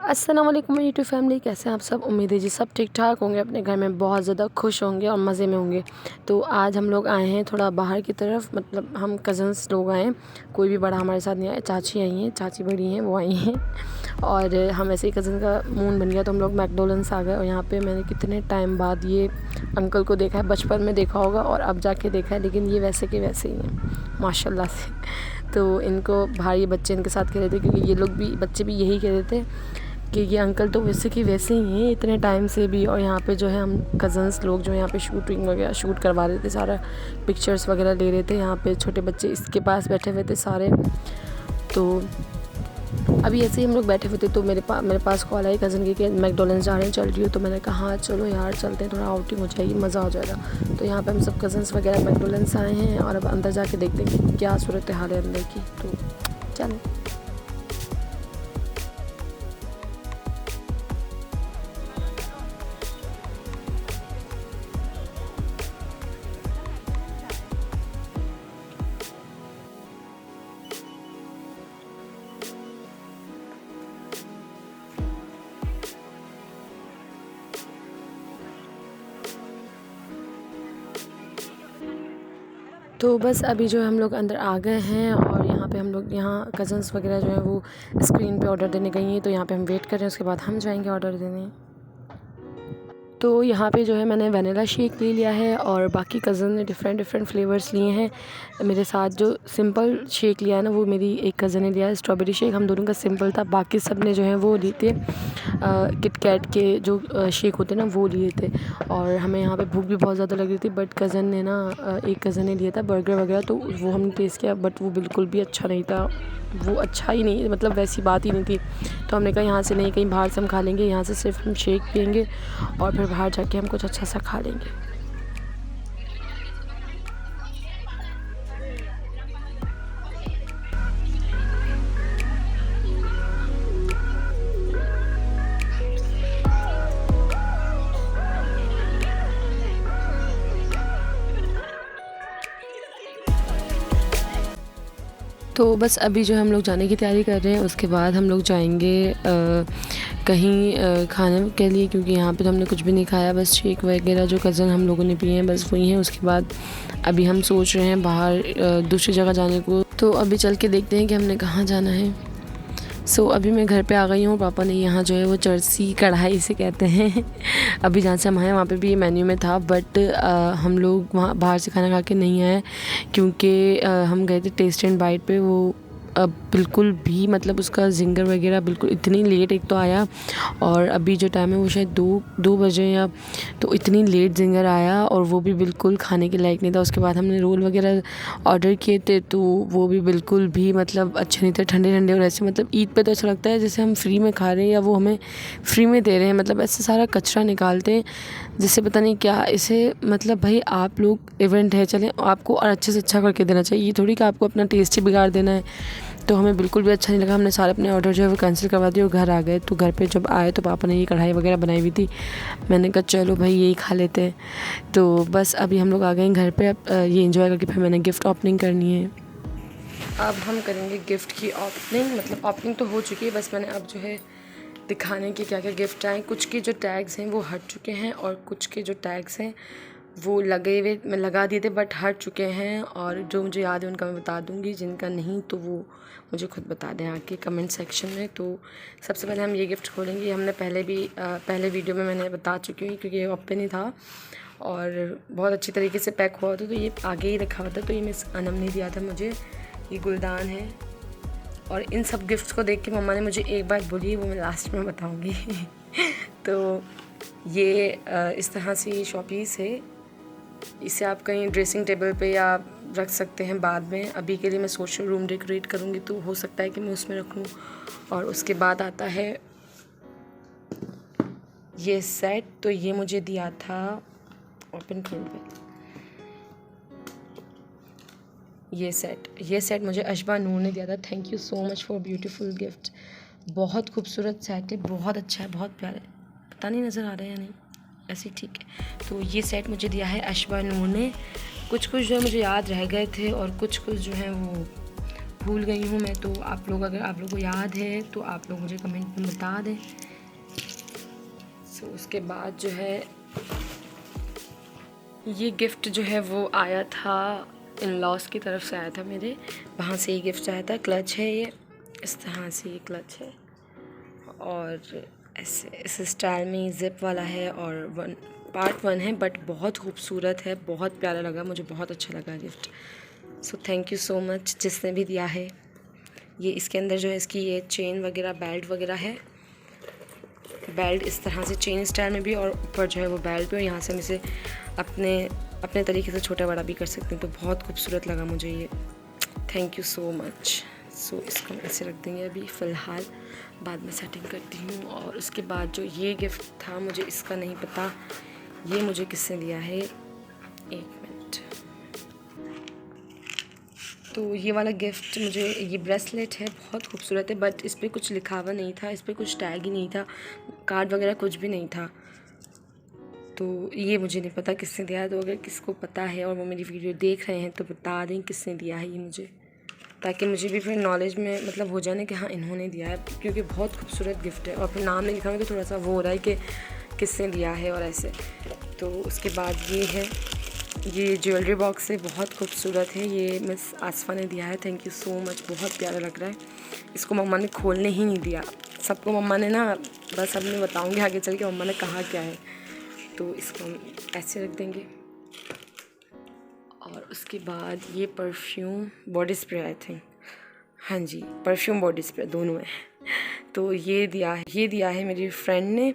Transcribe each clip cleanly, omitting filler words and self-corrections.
अस्सलाम वालेकुम YouTube family, कैसे हैं आप सब। उम्मीद है जी सब ठीक ठाक होंगे, अपने घर में बहुत ज़्यादा खुश होंगे और मज़े में होंगे। तो आज हम लोग आए हैं थोड़ा बाहर की तरफ, मतलब हम कज़न्स लोग आए हैं, कोई भी बड़ा हमारे साथ नहीं आया। चाची आई हैं, चाची बड़ी हैं, वो आई हैं और हम ऐसे ही कज़न का मूड बन गया तो हम लोग मैकडोनल्ड्स आ गए। और यहाँ पर मैंने कितने टाइम बाद ये अंकल को देखा है, बचपन में देखा होगा और अब जाके देखा है, लेकिन ये वैसे के वैसे ही हैं माशाल्लाह से। तो इनको भाई बच्चे इनके साथ कह रहे थे, क्योंकि ये लोग भी बच्चे भी यही कह रहे थे कि ये अंकल तो वैसे कि वैसे ही हैं इतने टाइम से भी। और यहाँ पे जो है हम कज़न्स लोग जो यहाँ पे शूटिंग वगैरह शूट करवा रहे थे, सारा पिक्चर्स वगैरह ले रहे थे। यहाँ पे छोटे बच्चे इसके पास बैठे हुए थे सारे। तो अभी ऐसे ही हम लोग बैठे हुए थे तो मेरे पास कॉल आई कज़न की कि मैकडोनल्ड्स जा रहे हैं, चल रही हो। तो मैंने कहा हाँ चलो यार चलते हैं, थोड़ा आउटिंग हो जाएगी, मज़ा हो जाएगा। तो यहाँ पे हम सब कज़न्स वगैरह मैकडोनल्ड्स आए हैं और अब अंदर जाके देखते हैं कि क्या सूरत हाल है अंदर की। तो चलें। तो बस अभी जो है हम लोग अंदर आ गए हैं और यहाँ पे हम लोग कज़न्स वगैरह जो है वो स्क्रीन पे ऑर्डर देने गई हैं। तो यहाँ पे हम वेट कर रहे हैं, उसके बाद हम जाएंगे ऑर्डर देने। तो यहाँ पे जो है मैंने वनीला शेक ले लिया है और बाकी कज़न ने डिफरेंट फ्लेवर्स लिए हैं। मेरे साथ जो सिंपल शेक लिया है ना, वो मेरी एक कज़न ने लिया है स्ट्रॉबेरी शेक, हम दोनों का सिंपल था। बाकी सब ने जो है वो लिए थे किट कैट के जो शेक होते हैं ना, वो लिए थे। और हमें यहाँ पे भूख भी बहुत ज़्यादा लग रही थी, बट कज़न ने ना एक कज़न ने लिया था बर्गर वगैरह, तो वो हमने टेस्ट किया, बट वो बिल्कुल भी अच्छा नहीं था। वो अच्छा ही नहीं, मतलब वैसी बात ही नहीं थी। तो हमने कहा यहाँ से नहीं, कहीं बाहर से हम खा लेंगे, यहाँ से सिर्फ हम शेक पियेंगे और फिर बाहर जाके हम कुछ अच्छा सा खा लेंगे। तो बस अभी जो हम लोग जाने की तैयारी कर रहे हैं, उसके बाद हम लोग जाएंगे कहीं खाने के लिए, क्योंकि यहाँ पे तो हमने कुछ भी नहीं खाया, बस शेक वगैरह जो कज़न हम लोगों ने पिए हैं बस वही हैं। उसके बाद अभी हम सोच रहे हैं बाहर दूसरी जगह जाने को। तो अभी चल के देखते हैं कि हमने कहाँ जाना है। अभी मैं घर पे आ गई हूँ। पापा ने यहाँ जो है वो चरसी कढ़ाई से कहते हैं अभी जहाँ से हम आए वहाँ पे भी ये मेन्यू में था, बट हम लोग वहाँ बाहर से खाना खा के नहीं आए, क्योंकि हम गए थे टेस्ट एंड बाइट पे। वो बिल्कुल भी मतलब उसका जिंगर वगैरह बिल्कुल इतनी लेट एक तो आया, और अभी जो टाइम है वो शायद दो बजे या, तो इतनी लेट जिंगर आया और वो भी बिल्कुल खाने के लायक नहीं था। उसके बाद हमने रोल वगैरह ऑर्डर किए थे, तो वो भी बिल्कुल भी मतलब अच्छे नहीं थे, ठंडे ठंडे। और ऐसे मतलब ईद पे तो ऐसा लगता है जैसे हम फ्री में खा रहे हैं या वो हमें फ्री में दे रहे हैं। मतलब ऐसे सारा कचरा निकालते हैं जिससे पता नहीं क्या। इसे मतलब भाई आप लोग इवेंट है, चलें आपको और अच्छे से अच्छा करके देना चाहिए, ये थोड़ी कि आपको अपना टेस्ट ही बिगाड़ देना है। तो हमें बिल्कुल भी अच्छा नहीं लगा। हमने सारे अपने ऑर्डर जो है वो कैंसिल करवा दिए और घर आ गए। तो घर पे जब आए तो पापा ने ये कढ़ाई वगैरह बनाई हुई थी, मैंने कहा चलो भाई यही खा लेते हैं। तो बस अभी हम लोग आ गए घर पे। अब ये एंजॉय करके फिर मैंने गिफ्ट ओपनिंग करनी है। अब हम करेंगे गिफ्ट की ओपनिंग, मतलब ओपनिंग तो हो चुकी है, बस मैंने अब जो है दिखाने की क्या क्या गिफ्ट आए। कुछ के जो टैग्स हैं वो हट चुके हैं और कुछ के जो टैग्स हैं वो लगे हुए मैं लगा दिए थे बट हट चुके हैं। और जो मुझे याद है उनका मैं बता दूंगी, जिनका नहीं तो वो मुझे खुद बता दें आके कमेंट सेक्शन में। तो सबसे पहले हम ये गिफ्ट खोलेंगे। हमने पहले वीडियो में मैंने बता चुकी हूँ, क्योंकि ये ओपन ही था और बहुत अच्छी तरीके से पैक हुआ था, तो ये आगे ही रखा हुआ था। तो ये मिस अनम ने दिया था मुझे, ये गुलदान है। और इन सब गिफ्ट्स को देख के मम्मा ने मुझे एक बात बोली, वो मैं लास्ट में बताऊँगी तो ये इस तरह से ये शॉपीस है, इसे आप कहीं ड्रेसिंग टेबल पे या रख सकते हैं बाद में। अभी के लिए मैं सोच रही हूँ रूम डेकोरेट करूँगी, तो हो सकता है कि मैं उसमें रख लूँ। और उसके बाद आता है ये सेट, तो ये मुझे दिया था ओपन पे। ये सेट मुझे अशबा नूर ने दिया था। Thank you so much for beautiful gift. बहुत खूबसूरत सेट है, बहुत अच्छा है, बहुत प्यारा है। पता नहीं नज़र आ रहा है या नहीं, ऐसे ठीक है। तो ये सेट मुझे दिया है अशबा नूर ने। कुछ जो है मुझे याद रह गए थे और कुछ जो हैं वो भूल गई हूँ मैं, तो आप लोग अगर आप लोग को याद है तो आप लोग मुझे कमेंट में बता दें। सो उसके बाद जो है ये गिफ्ट जो है वो आया था इन लॉस की तरफ से आया था मेरे, वहाँ से ये गिफ्ट आया था। क्लच है ये, इस तरह से ये क्लच है और ऐसे इस स्टाइल में ज़िप वाला है और पार्ट 1 है, बट बहुत खूबसूरत है, बहुत प्यारा लगा मुझे, बहुत अच्छा लगा gift. So thank you so much जिसने भी दिया है। ये इसके अंदर जो है इसकी ये चेन वगैरह बेल्ट वगैरह है, बेल्ट इस तरह से चेन स्टाइल में भी और ऊपर जो है वो बेल्ट भी, और यहाँ से हम इसे अपने तरीके से छोटा बड़ा भी कर सकते हैं। तो बहुत खूबसूरत लगा मुझे ये, थैंक यू सो मच। सो इसको हम ऐसे रख देंगे अभी फ़िलहाल, बाद में सेटिंग करती हूँ। और उसके बाद जो ये गिफ्ट था मुझे इसका नहीं पता ये मुझे किसने दिया है, एक मिनट। तो ये वाला गिफ्ट मुझे, ये ब्रेसलेट है, बहुत खूबसूरत है, बट इस पर कुछ लिखा हुआ नहीं था, इस पर कुछ टैग ही नहीं था, कार्ड वगैरह कुछ भी नहीं था। तो ये मुझे नहीं पता किसने दिया है, तो अगर किसको पता है और वो मेरी वीडियो देख रहे हैं तो बता दें किसने दिया है ये मुझे, ताकि मुझे भी फिर नॉलेज में मतलब हो जाने कि हाँ इन्होंने दिया है, क्योंकि बहुत खूबसूरत गिफ्ट है और फिर नाम नहीं लिखा हुआ तो थोड़ा सा वो हो रहा है कि किसने दिया है और ऐसे। तो उसके बाद ये है, ये ज्वेलरी बॉक्स है, बहुत खूबसूरत है, ये मिस आसफ़ा ने दिया है, थैंक यू सो मच, बहुत प्यारा लग रहा है। इसको मम्मा ने खोलने ही नहीं दिया, सबको मम्मा ने ना, बस अब मैं बताऊँगी आगे चल के मम्मा ने कहा क्या है। तो इसको हम ऐसे रख देंगे। और उसके बाद ये perfume body spray, I think, हाँ जी परफ्यूम बॉडी स्प्रे दोनों है। तो ये दिया है मेरी फ्रेंड ने,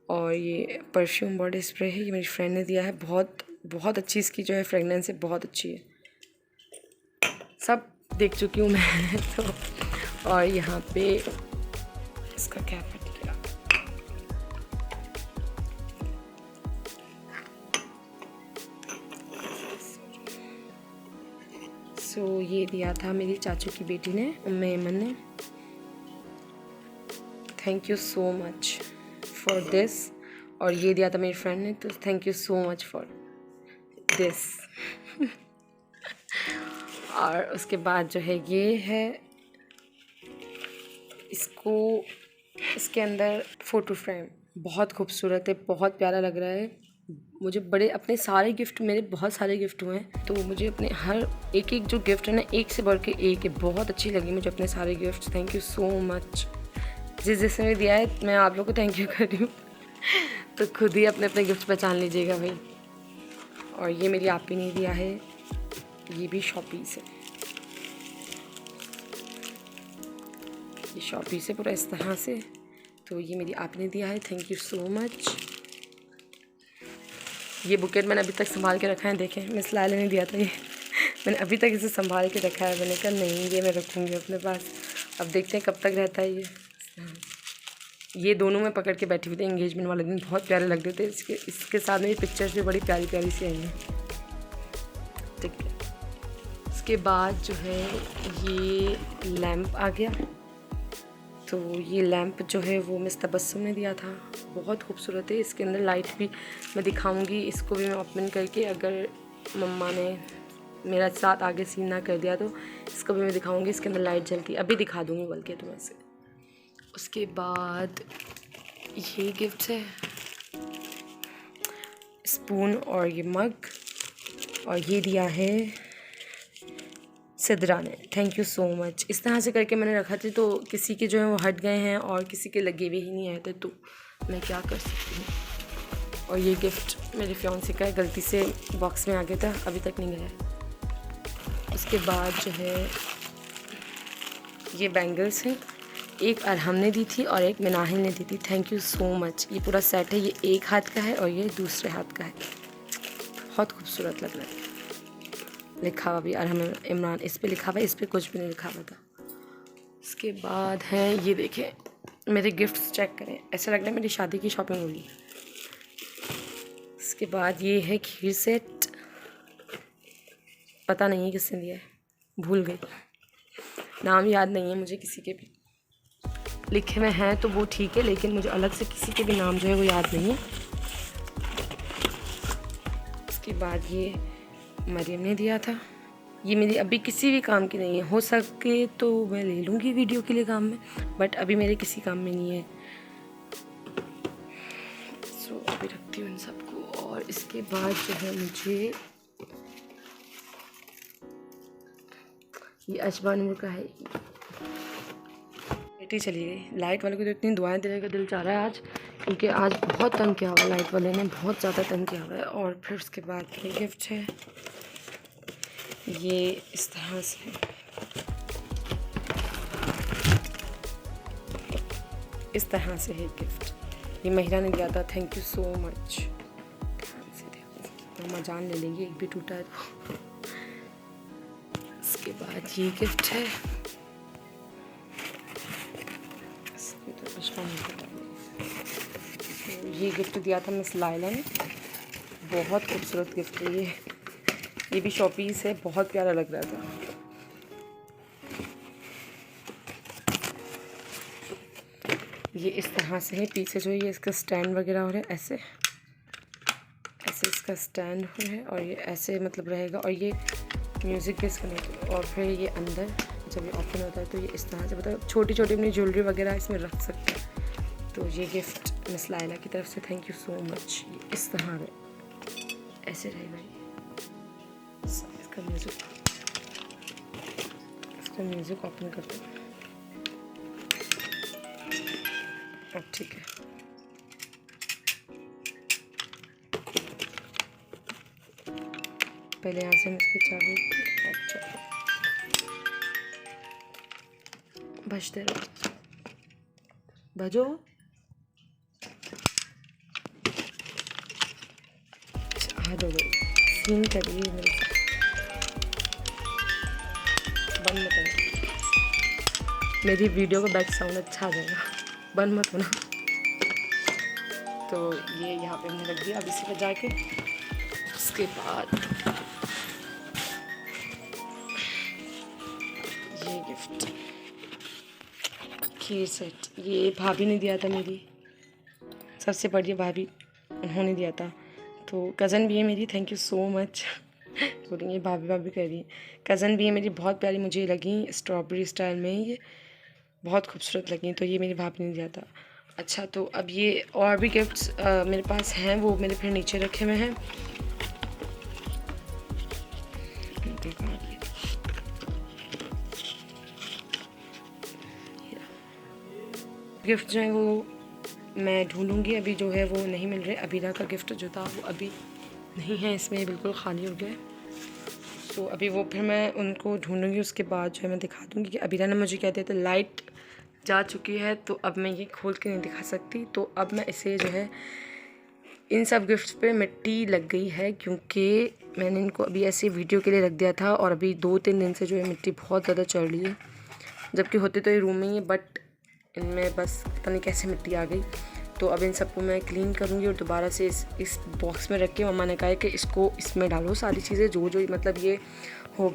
और ये परफ्यूम बॉडी स्प्रे है, ये मेरी फ्रेंड ने दिया है। बहुत अच्छी इसकी जो है फ्रेगनेंस है, बहुत अच्छी है, सब देख चुकी हूँ मैं तो। और यहाँ पे इसका क्या फट गया, सो ये दिया था मेरी चाचू की बेटी ने, उम्मे ऐमन ने, thank you so much for this. और ये दिया था मेरी फ्रेंड ने, तो thank you so much for this और उसके बाद जो है ये है, इसके अंदर फ़ोटो फ्रेम बहुत खूबसूरत है, बहुत प्यारा लग रहा है मुझे। अपने सारे गिफ्ट, मेरे बहुत सारे गिफ्ट हुए हैं, तो मुझे अपने हर एक जो गिफ्ट है ना, एक से बढ़ के एक है, बहुत अच्छी लगी मुझे अपने सारे gift. Thank you so much जिसने दिया है, मैं आप लोगों को थैंक यू कर रही हूँ तो खुद ही अपने गिफ्ट पहचान लीजिएगा भाई। और ये मेरी आपी ने दिया है, ये भी शॉपी से, ये शॉपी से पूरा इस तरह से। तो ये मेरी आपी ने दिया है, थैंक यू सो मच। ये बुकेट मैंने अभी तक संभाल के रखा है, देखें मिस लाइला ने दिया था ये मैंने अभी तक इसे संभाल के रखा है। मैंने कहा नहीं ये मैं रखूँगी अपने पास, अब देखते हैं कब तक रहता है ये दोनों मैं पकड़ के बैठी हुई थी एंगेजमेंट वाले दिन, बहुत प्यारे लग रहे थे। इसके साथ मेरी पिक्चर्स भी बड़ी प्यारी प्यारी सी आई हैं, ठीक है। उसके बाद जो है ये लैम्प आ गया, तो ये लैम्प जो है वो मिस तबस्सुम ने दिया था, बहुत खूबसूरत है। इसके अंदर लाइट भी मैं दिखाऊंगी, इसको भी मैं ओपन करके, अगर मम्मा ने मेरा साथ आगे सीन ना कर दिया तो इसको भी मैं दिखाऊंगी। इसके अंदर लाइट जलती है, अभी दिखा दूंगी बल्कि तुम्हें से। उसके बाद ये गिफ्ट है, स्पून और ये मग, और ये दिया है सिद्रा ने, थैंक यू सो मच। इस तरह से करके मैंने रखा था, तो किसी के जो है वो हट गए हैं और किसी के लगे हुए ही नहीं आए थे, तो मैं क्या कर सकती हूँ। और ये गिफ्ट मेरे फियांसे का है, गलती से बॉक्स में आ गया था, अभी तक नहीं गया। उसके बाद जो है ये बैंगल्स हैं, एक अरहम ने दी थी और एक मिनाहिल ने दी थी, थैंक यू सो मच। ये पूरा सेट है, ये एक हाथ का है और ये दूसरे हाथ का है, बहुत खूबसूरत लग रहा है। लिखा हुआ भी अरहम इमरान, इस पे लिखा हुआ है, इस पे कुछ भी नहीं लिखा हुआ था। उसके बाद है ये देखें मेरे गिफ्ट्स, चेक करें, ऐसा लग रहा है मेरी शादी की शॉपिंग होगी। उसके बाद ये है खीर सेट, पता नहीं है किसने दिया है, भूल गई, नाम याद नहीं है मुझे किसी के भी, लिखे में हैं तो वो ठीक है, लेकिन मुझे अलग से किसी के भी नाम जो है वो याद नहीं है। उसके बाद ये मरियम ने दिया था, ये मेरी अभी किसी भी काम की नहीं है। हो सके तो मैं ले लूँगी वीडियो के लिए काम में, बट अभी मेरे किसी काम में नहीं है। सो अभी रखती हूँ इन सबको। और इसके बाद जो है मुझे ये अजवान का है। बेटी चली गई। लाइट वाले को तो इतनी दुआएं देने का दिल चाह रहा है आज, क्योंकि आज बहुत तंग किया हुआ है, लाइट वाले ने बहुत ज़्यादा तंग किया हुआ है। और फिर उसके बाद ये गिफ्ट है, ये इस तरह से, इस तरह से है गिफ्ट। ये महिला ने दिया था, थैंक यू सो मच। मम्मा जान ले लेंगी एक भी टूटा है तो। इसके बाद ये गिफ्ट है, तो ये गिफ्ट दिया था मिस लाइला ने। बहुत खूबसूरत गिफ्ट है ये भी शॉपीस है, बहुत प्यारा लग रहा था। ये इस तरह से है, पीछे जो ये इसका स्टैंड वगैरह हो रहा है, ऐसे ऐसे इसका स्टैंड है, और ये ऐसे मतलब रहेगा, और ये म्यूज़िक भी इसका नहीं। और फिर ये अंदर जब ये ओपन होता है तो ये इस तरह से, मतलब छोटी छोटी अपनी ज्वेलरी वगैरह इसमें रख सकते हैं। तो ये गिफ्ट मिस लाइला की तरफ से, थैंक यू सो मच। ये इस तरह है, ऐसे रहेगा ये। इसका म्यूज़िक ओपन करते हैं। अब ठीक है, पहले यहाँ से हम इसकी चाबी बजते रहो, बजो। आ जाओ, सीन करिए मेरे साथ, बंद मत होना। मेरी वीडियो का बैक साउंड अच्छा आ जाएगा, बंद मत होना। तो ये यहाँ पे हमने रख दिया। अब इसी पर जाके उसके बाद ये गिफ्ट, खीर सेट, ये भाभी ने दिया था, मेरी सबसे बढ़िया भाभी, उन्होंने दिया था। तो कज़न भी है मेरी, थैंक यू सो मच। बोलेंगे भाभी भाभी कह रही है, कज़न भी है मेरी, बहुत प्यारी मुझे लगी, स्ट्रॉबेरी स्टाइल में, ये बहुत खूबसूरत लगी। तो ये मेरी भाभी ने दिया था। अच्छा, तो अब ये और भी गिफ्ट्स मेरे पास हैं, वो मेरे फिर नीचे रखे हुए हैं। गिफ्ट जो है वो मैं ढूंढूंगी, अभी जो है वो नहीं मिल रहे। अबीरा का गिफ्ट जो था वो अभी नहीं है इसमें, बिल्कुल खाली हो गया है। तो अभी वो फिर मैं उनको ढूंढूंगी, उसके बाद जो है मैं दिखा दूंगी। कि अबीरा ने मुझे क्या दिया था, लाइट जा चुकी है तो अब मैं ये खोल के नहीं दिखा सकती। तो अब मैं इसे जो है, इन सब गिफ्ट्स पे मिट्टी लग गई है, क्योंकि मैंने इनको अभी ऐसे वीडियो के लिए रख दिया था, और अभी 2-3 दिन से जो है मिट्टी बहुत ज़्यादा चढ़ रही है। जबकि होते तो ये रूम में ही है, बट इनमें बस पता नहीं कैसे मिट्टी आ गई। तो अब इन सबको मैं क्लीन करूँगी और दोबारा से इस बॉक्स में रख के, मम्मा ने कहा है कि इसको इसमें डालो सारी चीज़ें जो जो मतलब ये हो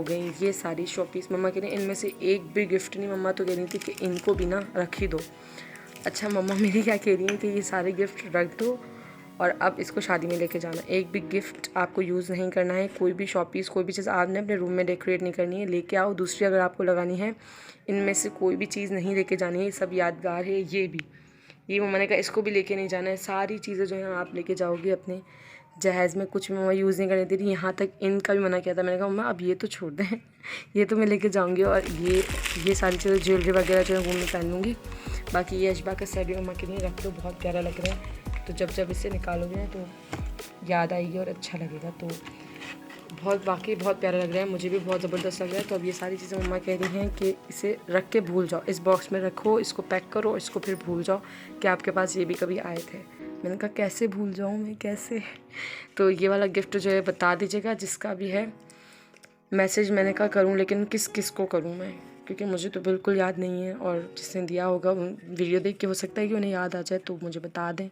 गई, ये सारी शॉपीस। मम्मा कह रही इनमें से एक भी गिफ्ट नहीं। मम्मा तो कह रही थी कि इनको भी ना रख ही दो। अच्छा, मम्मा मेरी क्या कह रही है कि ये सारे गिफ्ट रख दो और अब इसको शादी में लेके जाना। एक भी गिफ्ट आपको यूज़ नहीं करना है, कोई भी शॉपीस, कोई भी चीज़ आपने अपने रूम में डेकोरेट नहीं करनी है, लेके आओ। दूसरी अगर आपको लगानी है, इनमें से कोई भी चीज़ नहीं लेके जानी है, ये सब यादगार है। ये मम्मा ने कहा इसको भी लेके नहीं जाना है। सारी चीज़ें जो हैं आप लेके जाओगे अपने जहेज़ में, कुछ भी मम्मा यूज़ नहीं करने दे रही। यहाँ तक इनका भी मना किया था, मैंने कहा मम्मा अब ये तो छोड़ दें, ये तो मैं लेके जाऊँगी। और ये सारी चीज़ें ज्वेलरी वगैरह जो है वो मैं पहन लूँगी। बाकी ये अजबा का सेट मम्मा के लिए रख दो, बहुत प्यारा लग रहा है। तो जब इसे निकालोगे ना तो याद आएगी और अच्छा लगेगा। तो वाकई बहुत प्यारा लग रहा है, मुझे भी बहुत ज़बरदस्त लग रहा है। तो अब ये सारी चीज़ें मम्मा कह रही हैं कि इसे रख के भूल जाओ, इस बॉक्स में रखो, इसको पैक करो, इसको फिर भूल जाओ कि आपके पास ये भी कभी आए थे। मैंने कहा कैसे भूल जाऊँ मैं, कैसे। तो ये वाला गिफ्ट जो है बता दीजिएगा जिसका भी है। मैसेज मैंने कहा करूँ, लेकिन किस को करूँ मैं, क्योंकि मुझे तो बिल्कुल याद नहीं है। और जिसने दिया होगा वीडियो देख के हो सकता है कि उन्हें याद आ जाए, तो मुझे बता दें।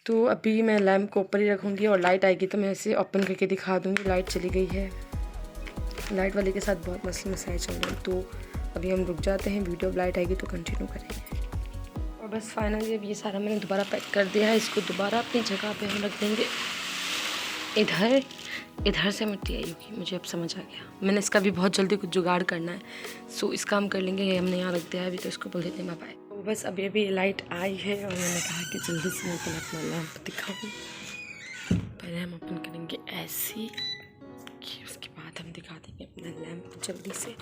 तो अभी मैं लैम्प को ऊपर ही रखूँगी और लाइट आएगी तो मैं इसे ओपन करके दिखा दूँगी। लाइट चली गई है, लाइट वाले के साथ बहुत मसले मसाइल चल रहे हैं। तो अभी हम रुक जाते हैं, वीडियो लाइट आएगी तो कंटिन्यू करेंगे। और बस फाइनली अब ये सारा मैंने दोबारा पैक कर दिया है। इसको दोबारा अपनी जगह पे हम रख देंगे। इधर से मिट्टी आई होगी, मुझे अब समझ आ गया। मैंने इसका भी बहुत जल्दी कुछ जुगाड़ करना है, सो इसका हम कर लेंगे। ये हमने यहाँ रख दिया है अभी, तो इसको बोल देते हैं बाय। तो बस अभी अभी लाइट आई है और मैंने कहा कि जल्दी से मैं अपना लैंप दिखाऊँ। पहले हम ओपन करेंगे ऐसे, उसके बाद हम दिखा देंगे अपना लैंप जल्दी से,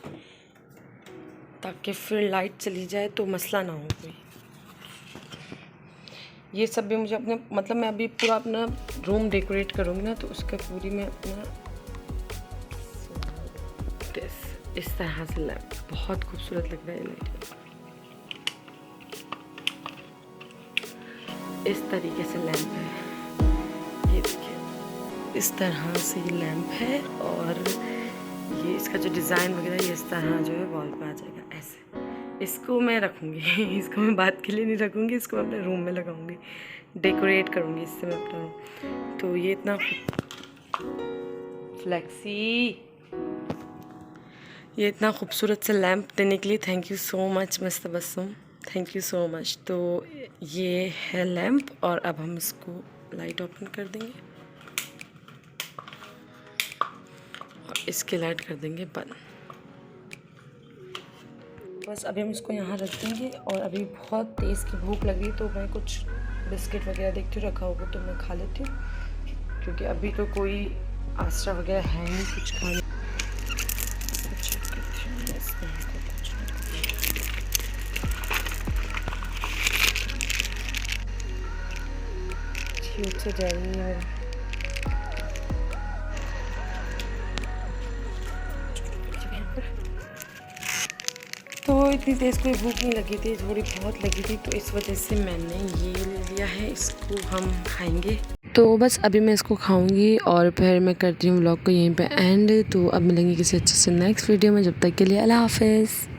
ताकि फिर लाइट चली जाए तो मसला ना हो कोई। ये सब भी मुझे अपने मतलब मैं अभी पूरा अपना रूम डेकोरेट करूँगी ना, तो उसका पूरी मैं अपना इस तरह से लैंप बहुत खूबसूरत लग रहा है। लाइट इस तरीके से लैंप है, ये देखिए इस तरह से ये लैंप है। और ये इसका जो डिज़ाइन वगैरह ये इस तरह जो है वॉल पे आ जाएगा ऐसे। इसको मैं रखूँगी इसको मैं बात के लिए नहीं रखूँगी, इसको अपने रूम में लगाऊँगी, डेकोरेट करूँगी इससे मैं अपना रूम। तो ये इतना फ्लेक्सी, ये इतना खूबसूरत से लैंप देने के लिए thank you so much miss Tabassum, thank you so much. तो ये है लैंप और अब हम इसको लाइट ओपन कर देंगे और इसकी लाइट कर देंगे बंद। बस अभी हम इसको यहाँ रख देंगे। और अभी बहुत तेज़ की भूख लगी, तो मैं कुछ बिस्किट वगैरह देखती हूँ रखा होगा तो मैं खा लेती हूँ, क्योंकि अभी तो कोई आसरा वगैरह है नहीं कुछ खाने। ठीक से जा रही है तो इतनी तेज़ कोई भूख नहीं लगी थी, थोड़ी बहुत लगी थी, तो इस वजह से मैंने ये ले लिया है, इसको हम खाएंगे। तो बस अभी मैं इसको खाऊंगी और फिर मैं करती हूँ व्लॉग को यहीं पे एंड। तो अब मिलेंगे किसी अच्छे से नेक्स्ट वीडियो में, जब तक के लिए अल्लाह हाफ़िज़।